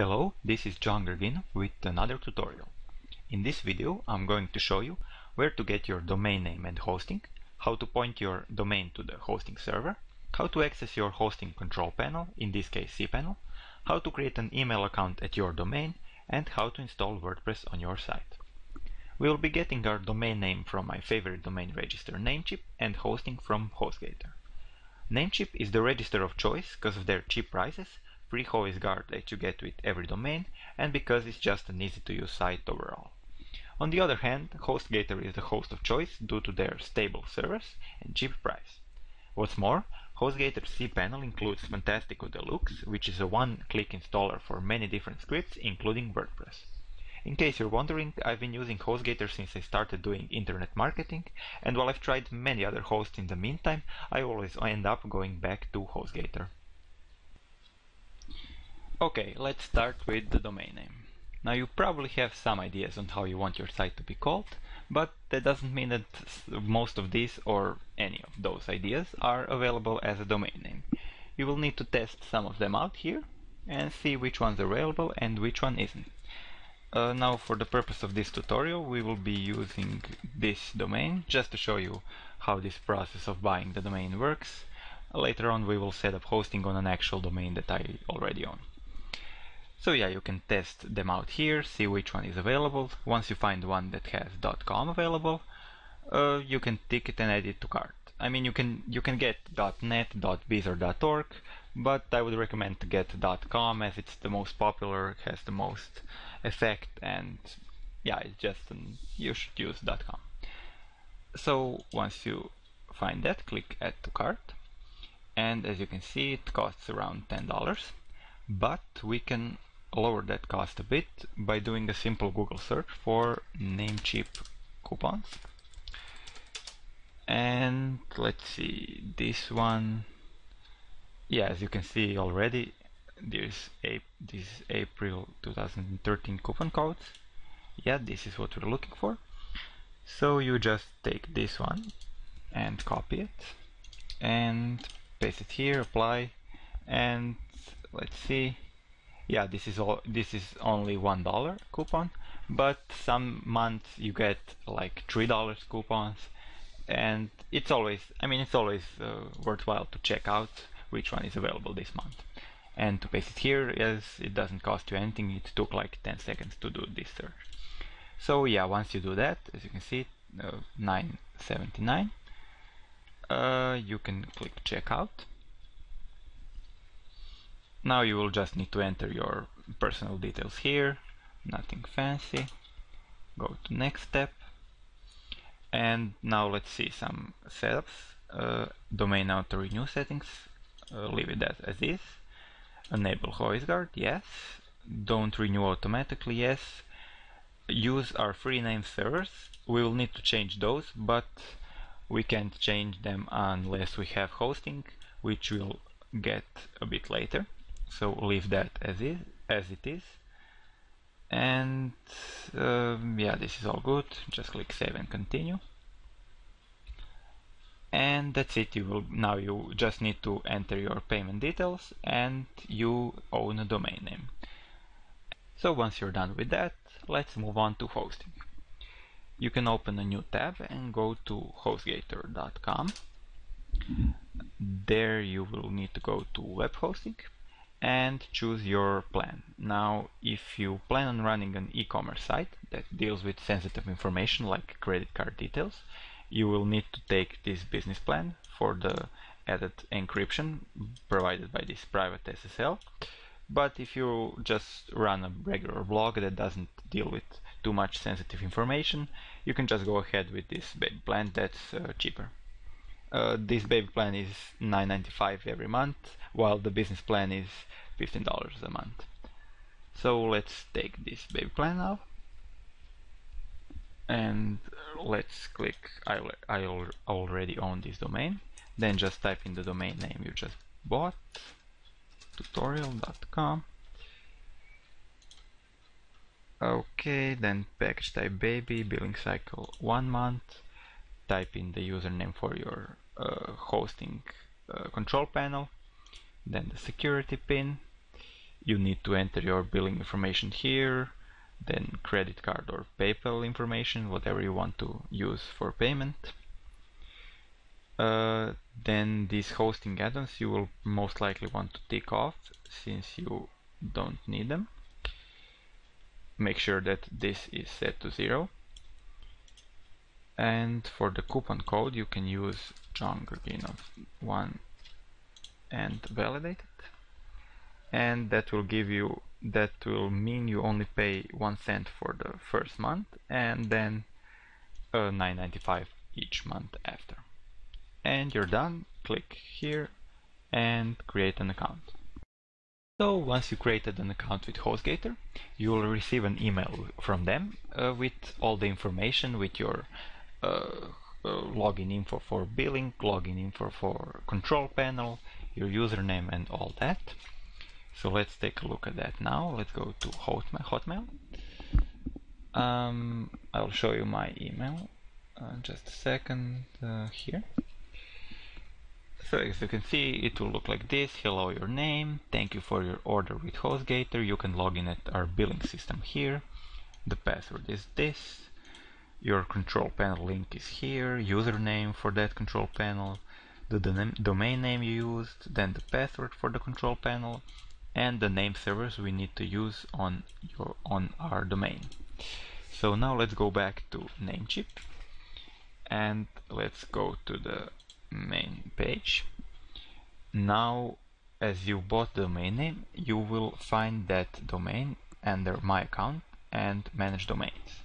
Hello, this is John Grginov with another tutorial. In this video I'm going to show you where to get your domain name and hosting, how to point your domain to the hosting server, how to access your hosting control panel, in this case cPanel, how to create an email account at your domain, and how to install WordPress on your site. We will be getting our domain name from my favorite domain register Namecheap and hosting from HostGator. Namecheap is the register of choice because of their cheap prices, free HostGuard that you get with every domain, and because it's just an easy to use site overall. On the other hand, HostGator is the host of choice due to their stable servers and cheap price. What's more, HostGator cPanel includes Fantastico Deluxe, which is a one-click installer for many different scripts, including WordPress. In case you're wondering, I've been using HostGator since I started doing internet marketing, and while I've tried many other hosts in the meantime, I always end up going back to HostGator. Okay, let's start with the domain name. Now you probably have some ideas on how you want your site to be called, but that doesn't mean that most of these or any of those ideas are available as a domain name. You will need to test some of them out here and see which ones are available and which one isn't. Now for the purpose of this tutorial we will be using this domain just to show you how this process of buying the domain works. Later on we will set up hosting on an actual domain that I already own. So yeah, you can test them out here, see which one is available. Once you find one that has .com available, you can tick it and add it to cart. I mean, you can get .net, .biz or .org, but I would recommend to get .com as it's the most popular, has the most effect, and yeah, it's just you should use .com. So once you find that, click add to cart, and as you can see, it costs around $10, but we can lower that cost a bit by doing a simple Google search for Namecheap coupons. And let's see, this one, yeah, as you can see already, this April 2013 coupon codes. Yeah, this is what we're looking for. So you just take this one and copy it and paste it here, apply, and let's see. Yeah, this is only $1 coupon, but some months you get like $3 coupons, and it's always worthwhile to check out which one is available this month. And to paste it here, as it doesn't cost you anything, it took like 10 seconds to do this search. So yeah, once you do that, as you can see, $9.79, you can click checkout. Now you will just need to enter your personal details here, nothing fancy. Go to next step, and now let's see some setups. Domain auto renew settings, leave it as is. Enable HostGuard, yes. Don't renew automatically, yes. Use our free name servers. We will need to change those, but we can't change them unless we have hosting, which we'll get a bit later. So leave that as it is. And yeah, this is all good. Just click save and continue. And that's it. Now you just need to enter your payment details and you own a domain name. So once you're done with that, let's move on to hosting. You can open a new tab and go to hostgator.com. There you will need to go to web hosting and choose your plan. Now, if you plan on running an e-commerce site that deals with sensitive information like credit card details, you will need to take this business plan for the added encryption provided by this private SSL. But if you just run a regular blog that doesn't deal with too much sensitive information, you can just go ahead with this baby plan that's cheaper. This baby plan is $9.95 every month, while the business plan is $15 a month. So let's take this baby plan now, and let's click I already own this domain. Then just type in the domain name you just bought, tutorial.com. Okay, then package type baby, billing cycle 1 month. Type in the username for your hosting control panel, then the security pin, You need to enter your billing information here, then credit card or PayPal information, whatever you want to use for payment. Then these hosting add-ons you will most likely want to tick off since you don't need them. Make sure that this is set to 0. And for the coupon code you can use John Grginov 1 and validate it. And that will mean you only pay 1 cent for the first month and then $9.95 each month after. And you're done. Click here and create an account. So once you created an account with HostGator, you will receive an email from them with all the information, with your login info for billing, login info for control panel, your username and all that. So let's take a look at that now. Let's go to Hotmail. I'll show you my email. Just a second here. So as you can see, it will look like this. Hello, your name. Thank you for your order with HostGator. You can log in at our billing system here. The password is this. Your control panel link is here. Username for that control panel. The domain name you used. Then the password for the control panel. And the name servers we need to use on our domain. So now let's go back to Namecheap. And let's go to the main page. Now, as you bought the domain name, you will find that domain under My Account and Manage Domains.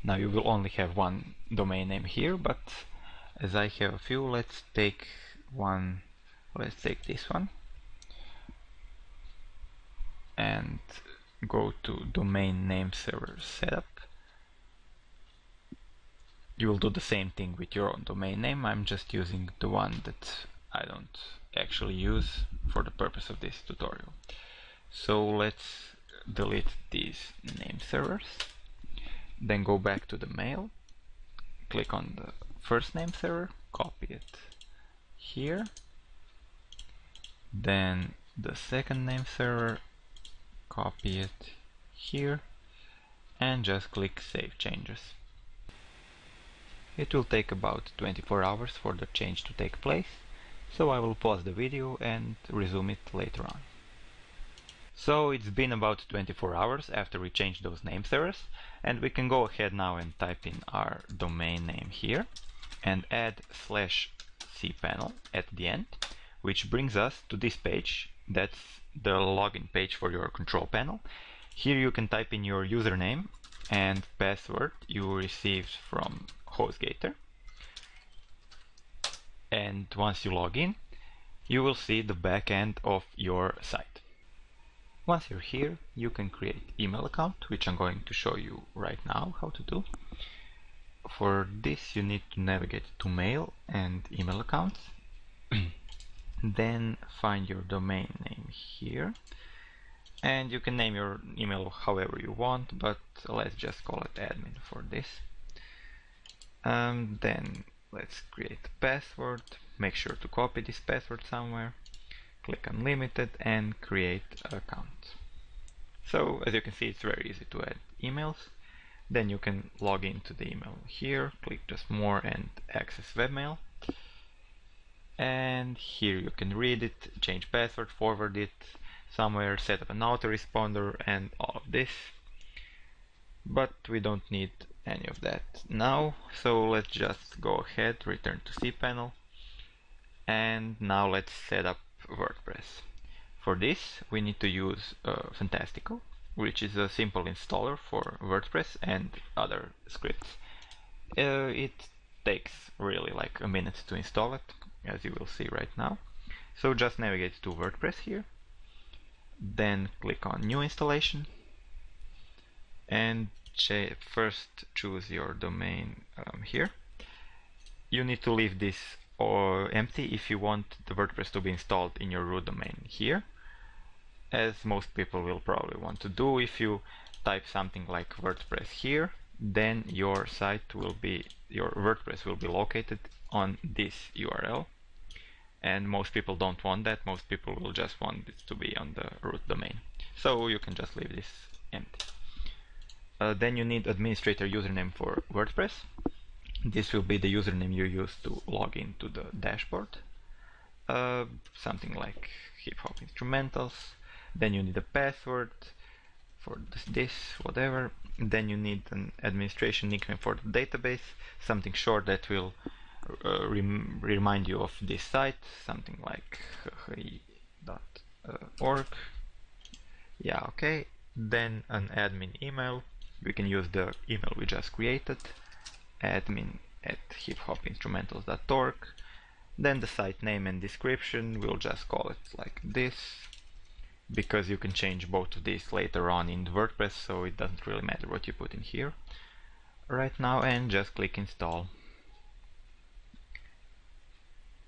Now you will only have one domain name here, but as I have a few, let's take this one and go to Domain Name Server Setup. You will do the same thing with your own domain name. I'm just using the one that I don't actually use for the purpose of this tutorial. So let's delete these name servers. Then go back to the mail. Click on the first name server, copy it here. Then the second name server, copy it here. And just click Save Changes. It will take about 24 hours for the change to take place, so I will pause the video and resume it later on. So it's been about 24 hours after we changed those name servers, and we can go ahead now and type in our domain name here and add /cPanel at the end, which brings us to this page. That's the login page for your control panel. Here you can type in your username and password you received from HostGator, and once you log in, you will see the back end of your site. Once you're here, you can create email account, which I'm going to show you right now how to do. For this, you need to navigate to Mail and Email Accounts. Then find your domain name here, and you can name your email however you want, but let's just call it admin for this. Then let's create a password. Make sure to copy this password somewhere. Click Unlimited and create an account. So as you can see, it's very easy to add emails. Then you can log into the email here. Click just More and Access Webmail. And here you can read it, change password, forward it somewhere, set up an autoresponder and all of this. But we don't need any of that now, so let's just go ahead, return to cPanel, and now let's set up WordPress. For this we need to use Fantastical, which is a simple installer for WordPress and other scripts. It takes really like a minute to install it, as you will see right now. So just navigate to WordPress here, then click on New Installation, and first choose your domain here. You need to leave this empty if you want the WordPress to be installed in your root domain here, as most people will probably want to do. If you type something like WordPress here, then your WordPress will be located on this URL, and most people don't want that. Most people will just want it to be on the root domain. So you can just leave this empty. Then you need administrator username for WordPress. This will be the username you use to log into the dashboard. Something like hip hop instrumentals. Then you need a password for this, whatever. Then you need an administration nickname for the database, something short that will remind you of this site, something like .org. Yeah, okay. Then an admin email. We can use the email we just created, admin@hiphopinstrumentals.org. Then the site name and description, we'll just call it like this, because you can change both of these later on in WordPress, so it doesn't really matter what you put in here right now, and just click install.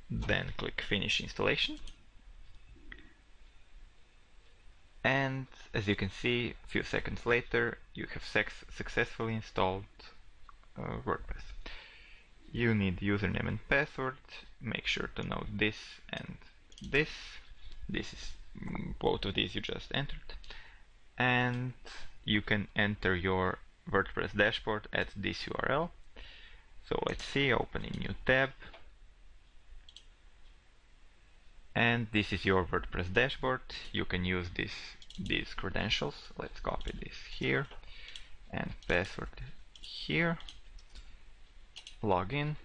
Then click finish installation. And as you can see, a few seconds later, you have successfully installed WordPress. You need username and password. Make sure to know this and this. This is both of these you just entered. And you can enter your WordPress dashboard at this URL. So let's see, open a new tab. And this is your WordPress dashboard. You can use these credentials. Let's copy this here and password here. Log in.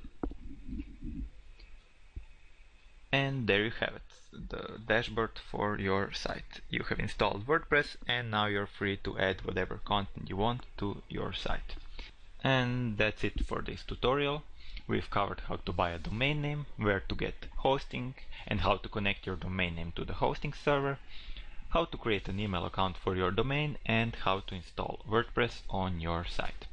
And there you have it, the dashboard for your site. You have installed WordPress, and now you're free to add whatever content you want to your site. And that's it for this tutorial. We've covered how to buy a domain name, where to get hosting, and how to connect your domain name to the hosting server, how to create an email account for your domain, and how to install WordPress on your site.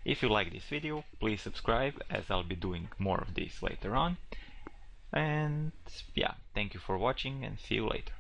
If you like this video, please subscribe, as I'll be doing more of this later on. And yeah, thank you for watching, and see you later.